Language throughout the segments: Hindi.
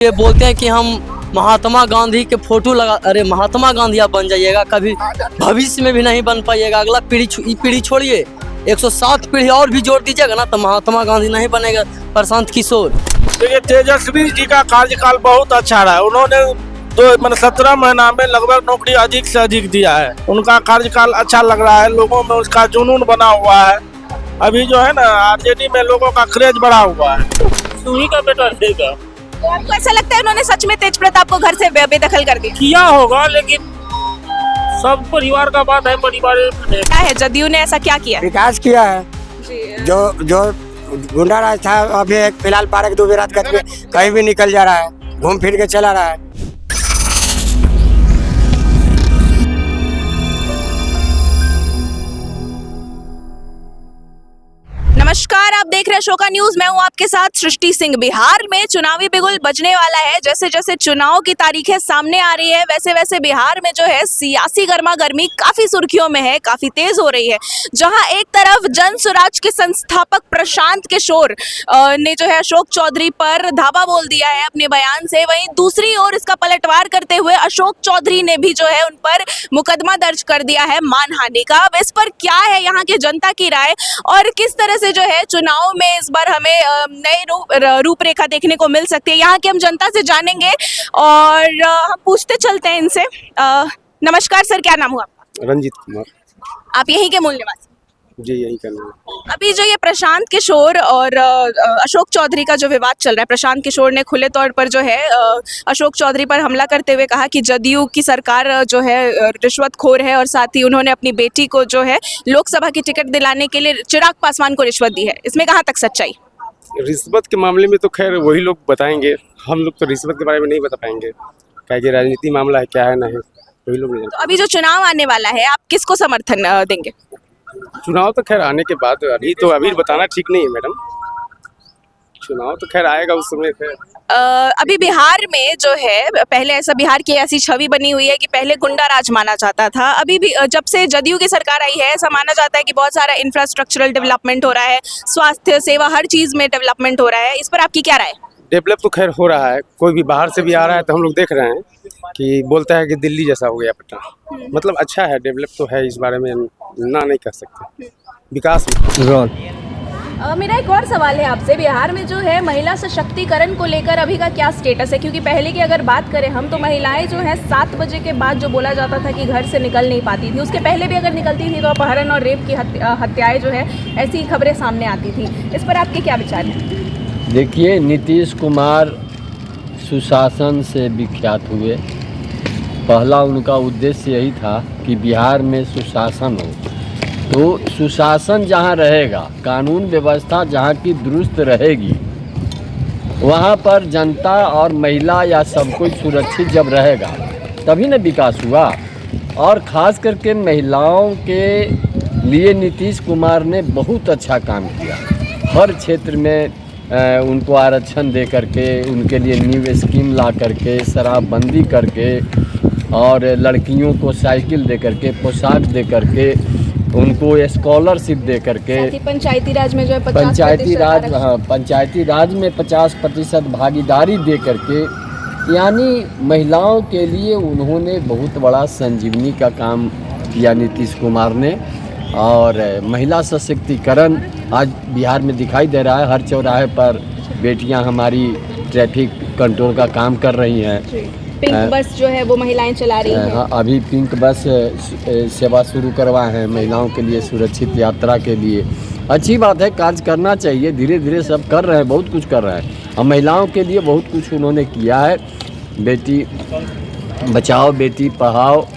ये बोलते हैं कि हम महात्मा गांधी के फोटो लगा, अरे महात्मा गांधी आप बन जाइएगा, कभी भविष्य में भी नहीं बन पाइएगा। अगला पीढ़ी छोड़िए, 107 पीढ़ी और भी जोड़ दीजिएगा ना तो महात्मा गांधी नहीं बनेगा प्रशांत किशोर। देखिए तेजस्वी जी का कार्यकाल बहुत अच्छा रहा है। उन्होंने 17 महीना में लगभग नौकरी अधिक से अधिक दिया है। उनका कार्यकाल अच्छा लग रहा है, लोगों में उसका जुनून बना हुआ है। अभी जो है ना आरजेडी में लोगों का क्रेज बढ़ा हुआ है। सुही का बेटा देगा। तो आपको ऐसा लगता है उन्होंने सच में तेज प्रताप को घर से बेदखल कर दिया? किया होगा, लेकिन सब परिवार का बात है। परिवार क्या है, जदयू ने ऐसा क्या किया? विकास किया है जी। जो गुंडा राज था अभी एक फिलहाल पार्क दो रात करके कहीं भी निकल जा रहा है, घूम फिर के चला रहा है। नमस्कार, आप देख रहे हैं शोका न्यूज। मैं हूं आपके साथ सृष्टि सिंह। बिहार में चुनावी बिगुल बजने वाला है। जैसे जैसे चुनाव की तारीखें सामने आ रही है वैसे वैसे बिहार में जो है सियासी गर्मा गर्मी काफी सुर्खियों में है, काफी तेज हो रही है। जहां एक तरफ जन स्वराज के संस्थापक प्रशांत किशोर ने जो है अशोक चौधरी पर धावा बोल दिया है अपने बयान से, वहीं दूसरी ओर इसका पलटवार करते हुए अशोक चौधरी ने भी जो है उन पर मुकदमा दर्ज कर दिया है मानहानि का। अब इस पर क्या है यहाँ की जनता की राय और किस तरह से जो है चुनाव में इस बार हमें नई रूपरेखा देखने को मिल सकती है, यहाँ की हम जनता से जानेंगे और हम पूछते चलते हैं इनसे। नमस्कार सर, क्या नाम हुआ आपका? रंजीत कुमार। आप यहीं के मूल निवासी? जी यही करना। अभी जो ये प्रशांत किशोर और अशोक चौधरी का जो विवाद चल रहा है, प्रशांत किशोर ने खुले तौर पर जो है अशोक चौधरी पर हमला करते हुए कहा कि जदयू की सरकार जो है रिश्वतखोर है और साथ ही उन्होंने अपनी बेटी को जो है लोकसभा की टिकट दिलाने के लिए चिराग पासवान को रिश्वत दी है। इसमें कहाँ तक सच्चाई? रिश्वत के मामले में तो खैर वही लोग बताएंगे, हम लोग तो रिश्वत के बारे में नहीं बता पाएंगे, क्या कि राजनीति मामला है, क्या है नहीं वही लोग नहीं। तो अभी जो चुनाव आने वाला है, आप किसको समर्थन देंगे? चुनाव तो खैर आने के बाद, अभी बताना ठीक नहीं है मैडम। चुनाव तो खैर आएगा उस समय। खैर अभी बिहार में जो है पहले ऐसा बिहार की ऐसी छवि बनी हुई है कि पहले गुंडा राज माना जाता था। अभी भी जब से जदयू की सरकार आई है ऐसा माना जाता है कि बहुत सारा इंफ्रास्ट्रक्चरल डेवलपमेंट हो रहा है, स्वास्थ्य सेवा हर चीज में डेवलपमेंट हो रहा है। इस पर आपकी क्या राय? डेवलप तो खैर हो रहा है, कोई भी बाहर से भी आ रहा है तो हम लोग देख रहे हैं कि बोलता है कि दिल्ली जैसा हो गया पटना। मतलब अच्छा है, डेवलप तो है, इस बारे में ना नहीं कर सकते। विकास मेरा एक और सवाल है आपसे, बिहार में जो है महिला सशक्तिकरण को लेकर अभी का क्या स्टेटस है? क्योंकि पहले की अगर बात करें हम तो महिलाएं जो है 7 बजे के बाद जो बोला जाता था कि घर से निकल नहीं पाती थी, उसके पहले भी अगर निकलती थी तो अपहरण और रेप की हत्याएं जो है ऐसी खबरें सामने आती थी। इस पर आपके क्या विचार हैं? देखिए, नीतीश कुमार सुशासन से विख्यात हुए। पहला उनका उद्देश्य यही था कि बिहार में सुशासन हो, तो सुशासन जहाँ रहेगा, कानून व्यवस्था जहाँ की दुरुस्त रहेगी, वहाँ पर जनता और महिला या सब कोई सुरक्षित जब रहेगा तभी न विकास हुआ। और ख़ास करके महिलाओं के लिए नीतीश कुमार ने बहुत अच्छा काम किया। हर क्षेत्र में उनको आरक्षण दे करके, उनके लिए न्यू स्कीम ला करके, शराबबंदी करके और लड़कियों को साइकिल दे करके, पोशाक दे करके, उनको स्कॉलरशिप दे करके, पंचायती राज में जो है पंचायती राज में 50% भागीदारी दे करके, यानी महिलाओं के लिए उन्होंने बहुत बड़ा संजीवनी का काम किया नीतीश कुमार ने। और महिला सशक्तिकरण आज बिहार में दिखाई दे रहा है। हर चौराहे पर बेटियां हमारी ट्रैफिक कंट्रोल का काम कर रही हैं। पिंक बस जो है वो महिलाएं चला रही हैं। हाँ, अभी पिंक बस सेवा शुरू करवाए हैं महिलाओं के लिए, सुरक्षित यात्रा के लिए। अच्छी बात है, कार्य करना चाहिए। धीरे धीरे सब कर रहे हैं, बहुत कुछ कर रहे हैं। और महिलाओं के लिए बहुत कुछ उन्होंने किया है। बेटी बचाओ बेटी पढ़ाओ,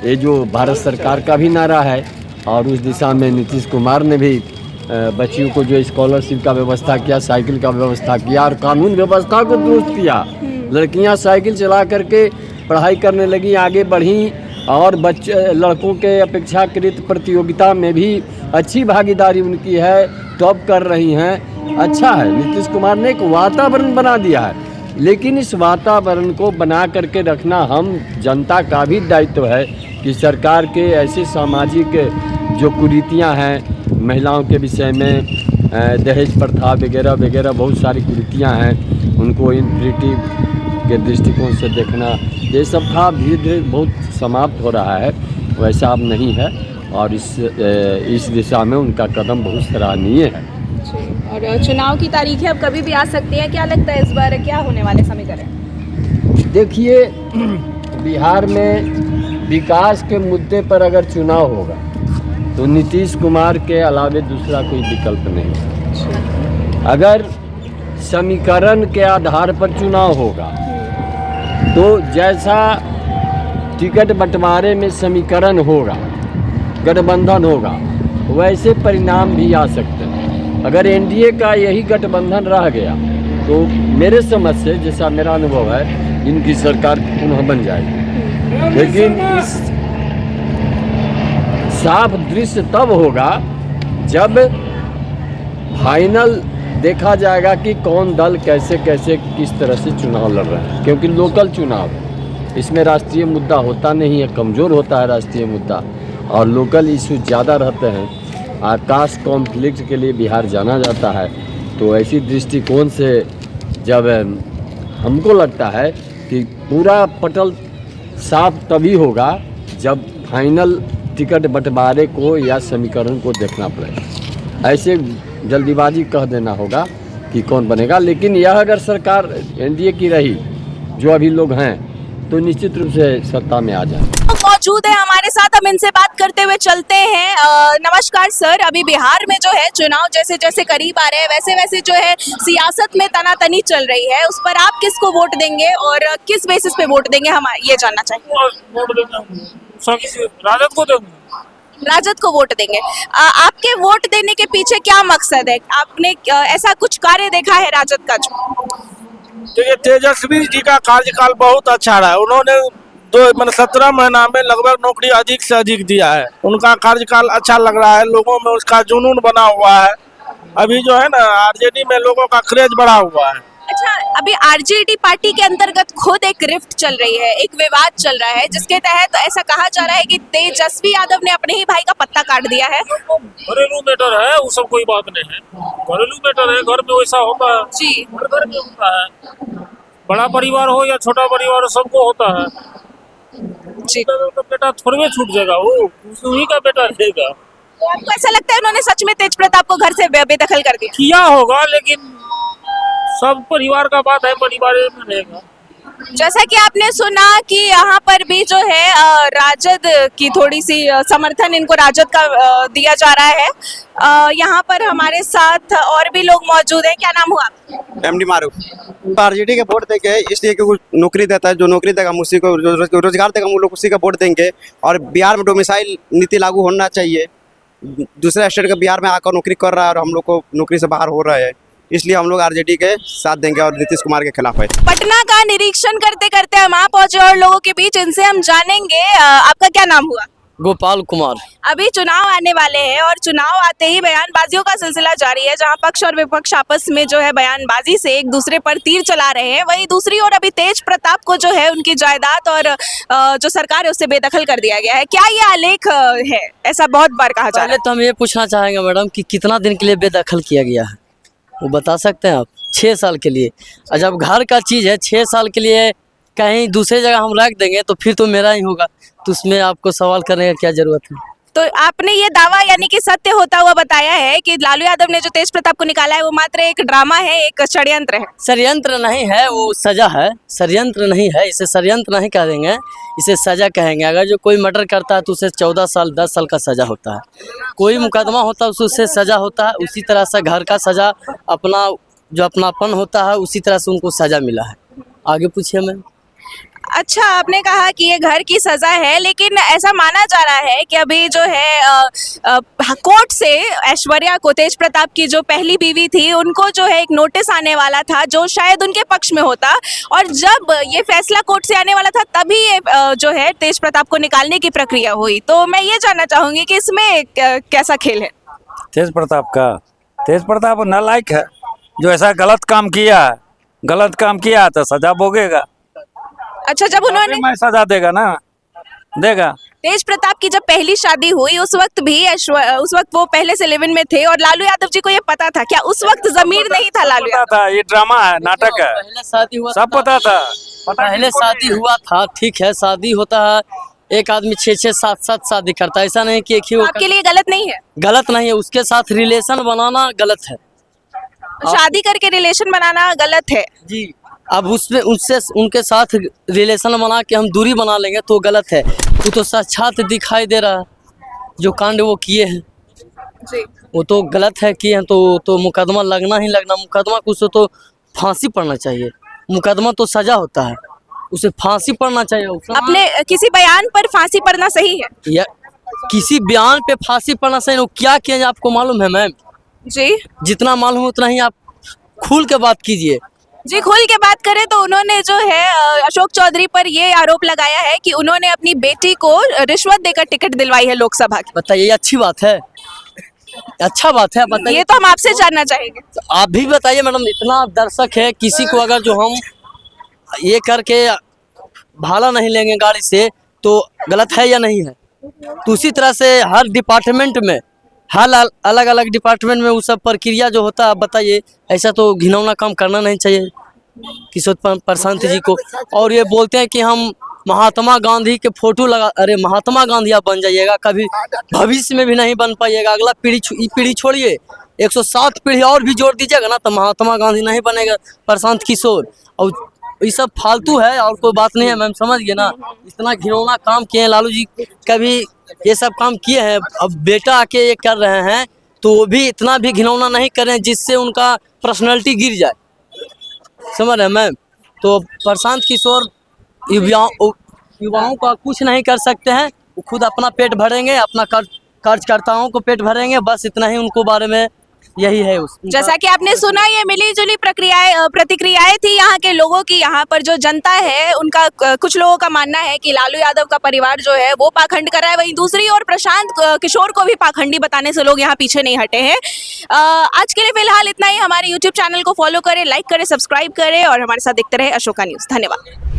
ये जो भारत सरकार का भी नारा है, और उस दिशा में नीतीश कुमार ने भी बच्चियों को जो स्कॉलरशिप का व्यवस्था किया, साइकिल का व्यवस्था किया और कानून व्यवस्था को दुरुस्त किया। लड़कियां साइकिल चला करके पढ़ाई करने लगी, आगे बढ़ी और लड़कों के अपेक्षाकृत प्रतियोगिता में भी अच्छी भागीदारी उनकी है, टॉप कर रही हैं। अच्छा है, नीतीश कुमार ने एक वातावरण बना दिया है। लेकिन इस वातावरण को बना करके रखना हम जनता का भी दायित्व है कि सरकार के ऐसे सामाजिक जो कुरीतियां हैं महिलाओं के विषय में, दहेज प्रथा वगैरह वगैरह बहुत सारी कुरीतियां हैं, उनको इनफिनिटी के दृष्टिकोण से देखना, ये सब था। धीरे धीरे बहुत समाप्त हो रहा है, वैसा अब नहीं है, और इस दिशा में उनका कदम बहुत सराहनीय है। और चुनाव की तारीखें अब कभी भी आ सकती है, क्या लगता है इस बार क्या होने वाले समीकरण? देखिए, बिहार में विकास के मुद्दे पर अगर चुनाव होगा तो नीतीश कुमार के अलावे दूसरा कोई विकल्प नहीं है। अगर समीकरण के आधार पर चुनाव होगा तो जैसा टिकट बंटवारे में समीकरण होगा, गठबंधन होगा, वैसे परिणाम भी आ सकते हैं। अगर एनडीए का यही गठबंधन रह गया तो मेरे समझ से, जैसा मेरा अनुभव है, इनकी सरकार पुनः बन जाएगी। लेकिन इस साफ दृश्य तब होगा जब फाइनल देखा जाएगा कि कौन दल कैसे कैसे किस तरह से चुनाव लड़ रहा है, क्योंकि लोकल चुनाव है, इसमें राष्ट्रीय मुद्दा होता नहीं है, कमज़ोर होता है राष्ट्रीय मुद्दा, और लोकल इशू ज़्यादा रहते हैं। आकाश कॉन्फ्लिक्ट के लिए बिहार जाना जाता है, तो ऐसी दृष्टिकोण से जब हमको लगता है कि पूरा पटल साफ तभी होगा जब फाइनल टिकट बंटवारे को या समीकरण को देखना पड़ेगा। ऐसे जल्दीबाजी कह देना होगा कि कौन बनेगा, लेकिन यह अगर सरकार एनडीए की रही, जो अभी लोग हैं, तो निश्चित रूप से सत्ता में आ जाए। मौजूद है हमारे साथ, हम इनसे बात करते हुए चलते हैं। नमस्कार सर, अभी बिहार में जो है चुनाव जैसे जैसे करीब आ रहे हैं वैसे वैसे जो है सियासत में तनातनी चल रही है, उस पर आप किसको वोट देंगे और किस बेसिस पे वोट देंगे, हम ये जानना चाहिए। वोट देंगे राजद को देंगे। राजद को वोट देंगे। आपके वोट देने के पीछे क्या मकसद है? आपने ऐसा कुछ कार्य देखा है राजद का जो? देखिए, तेजस्वी जी का कार्यकाल बहुत अच्छा रहा है। उन्होंने 17 महीना में लगभग नौकरी अधिक से अधिक दिया है। उनका कार्यकाल अच्छा लग रहा है, लोगों में उसका जुनून बना हुआ है। अभी जो है ना, आरजेडी में लोगों का क्रेज बढ़ा हुआ है। अच्छा, अभी आरजेडी पार्टी के अंतर्गत खुद एक रिफ्ट चल रही है, एक विवाद चल रहा है, जिसके तहत ऐसा कहा जा रहा है कि तेजस्वी यादव ने अपने ही भाई का पत्ता काट दिया है। घरेलू मैटर है, वो सब कोई बात नहीं है। घरेलू मैटर है, घर में वैसा होता है जी, हर घर में होता है। बड़ा परिवार हो या छोटा परिवार हो, सबको होता है जी। तो बेटा थोड़े छूट जाएगा, वो उन्हीं का बेटा रहेगा। तो आपको ऐसा लगता है उन्होंने सच में तेज प्रताप को घर से बेदखल कर दिया? किया होगा, लेकिन सब परिवार का बात है, परिवार में रहेगा। जैसा कि आपने सुना कि यहाँ पर भी जो है राजद की थोड़ी सी समर्थन इनको राजद का दिया जा रहा है। यहाँ पर हमारे साथ और भी लोग मौजूद हैं। क्या नाम हुआ? एमडी मारूफ। आरजेडी के वोट देंगे इसलिए कि वो नौकरी देता है, जो नौकरी देगा हम उसी को, रोजगार देगा हम लोग उसी का वोट देंगे। और बिहार में डोमिसाइल नीति लागू होना चाहिए। दूसरा स्टेट का बिहार में आकर नौकरी कर रहा है और हम लोग को नौकरी से बाहर हो रहा है, इसलिए हम लोग आरजेडी के साथ देंगे और नीतीश कुमार के खिलाफ है। पटना का निरीक्षण करते करते हम वहाँ पहुंचे और लोगों के बीच, इनसे हम जानेंगे। आपका क्या नाम हुआ? गोपाल कुमार। अभी चुनाव आने वाले हैं और चुनाव आते ही बयानबाजियों का सिलसिला जारी है, जहां पक्ष और विपक्ष आपस में जो है बयानबाजी से एक दूसरे पर तीर चला रहे हैं। वहीं दूसरी ओर अभी तेज प्रताप को जो है उनकी जायदाद और जो सरकार है उससे बेदखल कर दिया गया है। क्या ये आलेख है? ऐसा बहुत बार कहा जा रहा पहले तो हम ये पूछना चाहेंगे मैडम कि कितना दिन के लिए बेदखल किया गया है, वो बता सकते हैं आप? 6 साल के लिए। और जब घर का चीज़ है 6 साल के लिए कहीं दूसरे जगह हम रख देंगे तो फिर तो मेरा ही होगा, तो उसमें आपको सवाल करने का क्या जरूरत है? तो आपने ये दावा यानी कि सत्य होता हुआ बताया है कि लालू यादव ने जो तेज प्रताप को निकाला है वो मात्र एक ड्रामा है, एक षड्यंत्र है। षड्यंत्र नहीं है, वो सजा है। षड्यंत्र नहीं है, इसे षड्यंत्र नहीं कहेंगे, इसे सजा कहेंगे। अगर जो कोई मर्डर करता है तो उसे 14 साल 10 साल का सजा होता है। कोई मुकदमा होता है उससे सजा होता है। उसी तरह से घर का सजा, अपना जो अपनापन होता है उसी तरह से उनको सजा मिला है। आगे पूछिए मैम। अच्छा, आपने कहा कि ये घर की सजा है, लेकिन ऐसा माना जा रहा है कि अभी जो है कोर्ट से ऐश्वर्या को, तेज प्रताप की जो पहली बीवी थी, उनको जो है एक नोटिस आने वाला था जो शायद उनके पक्ष में होता, और जब ये फैसला कोर्ट से आने वाला था तभी ये जो है तेज प्रताप को निकालने की प्रक्रिया हुई। तो मैं ये जानना चाहूंगी कि इसमें कैसा खेल है? तेज प्रताप नालायक है, जो ऐसा गलत काम किया तो सजा भोगेगा। अच्छा, जब उन्होंने मैं सजा देगा। तेज प्रताप की जब पहली शादी हुई उस वक्त भी उस वक्त वो पहले से लिव इन में थे और लालू यादव जी को ये पता था क्या? उस वक्त जमीर नहीं था लालू यादव? था, ये ड्रामा है, नाटक है, पहले शादी हुआ सब पता था। पहले शादी हुआ था, ठीक है, शादी होता है, एक आदमी 6-6 7-7 शादी करता है, ऐसा नहीं कि एक ही वो आपके लिए गलत नहीं है? गलत नहीं है, उसके साथ रिलेशन बनाना गलत है शादी करके रिलेशन बनाना गलत है। जी। अब उसमें उससे उनके साथ रिलेशन बना के हम दूरी बना लेंगे तो गलत है। वो तो साक्षात दिखाई दे रहा है जो कांड वो किए हैं, जी। वो तो गलत है किए हैं, तो मुकदमा लगना ही लगना, मुकदमा को उसे तो फांसी पड़ना चाहिए, मुकदमा तो सजा होता है, उसे फांसी पड़ना चाहिए। अपने किसी बयान पर फांसी पड़ना सही है? या किसी बयान पे फांसी पड़ना सही नहीं, वो क्या किए हैं आपको मालूम है मैम? जी जितना मालूम है उतना ही आप खुल के बात कीजिए। जी, खुल के बात करें तो उन्होंने जो है अशोक चौधरी पर ये आरोप लगाया है कि उन्होंने अपनी बेटी को रिश्वत देकर टिकट दिलवाई है लोकसभा की। बताइए, ये अच्छी बात है? अच्छा बात है, बताइए। ये तो हम आपसे जानना चाहेंगे। आप भी बताइए मैडम, इतना दर्शक है, किसी को अगर जो हम ये करके भाड़ा नहीं लेंगे गाड़ी से तो गलत है या नहीं है? तो उसी तरह से हर डिपार्टमेंट में, हर अलग अलग डिपार्टमेंट में वो सब प्रक्रिया जो होता है, बताइए, ऐसा तो घिनौना काम करना नहीं चाहिए किशोर प्रशांत जी को। और ये बोलते हैं कि हम महात्मा गांधी के फोटो लगा, अरे महात्मा गांधी आप बन जाइएगा, कभी भविष्य में भी नहीं बन पाइएगा। अगला पीढ़ी छोड़िए, 107 पीढ़ी और भी जोड़ दीजिएगा ना तो महात्मा गांधी नहीं बनेगा प्रशांत किशोर। और ये सब फालतू है और कोई बात नहीं है मैम, समझ गए ना? इतना घिनौना काम किए हैं लालू जी, कभी ये सब काम किए हैं, अब बेटा आके ये कर रहे हैं तो वो भी इतना भी घिनौना नहीं करें जिससे उनका पर्सनैलिटी गिर जाए, समझ रहे हैं मैम? तो प्रशांत किशोर युवाओं का कुछ नहीं कर सकते हैं, वो खुद अपना पेट भरेंगे, अपना कार्यकर्ताओं को पेट भरेंगे, बस इतना ही उनको बारे में यही है। जैसा कि आपने सुना, ये मिली जुली प्रतिक्रियाएं थी यहाँ के लोगों की। यहाँ पर जो जनता है उनका कुछ लोगों का मानना है कि लालू यादव का परिवार जो है वो पाखंड कर रहा है, वहीं दूसरी ओर प्रशांत किशोर को भी पाखंडी बताने से लोग यहाँ पीछे नहीं हटे हैं। आज के लिए फिलहाल इतना ही। हमारे यूट्यूब चैनल को फॉलो करें, लाइक करें, सब्सक्राइब करें और हमारे साथ देखते रहे अशोका न्यूज़। धन्यवाद।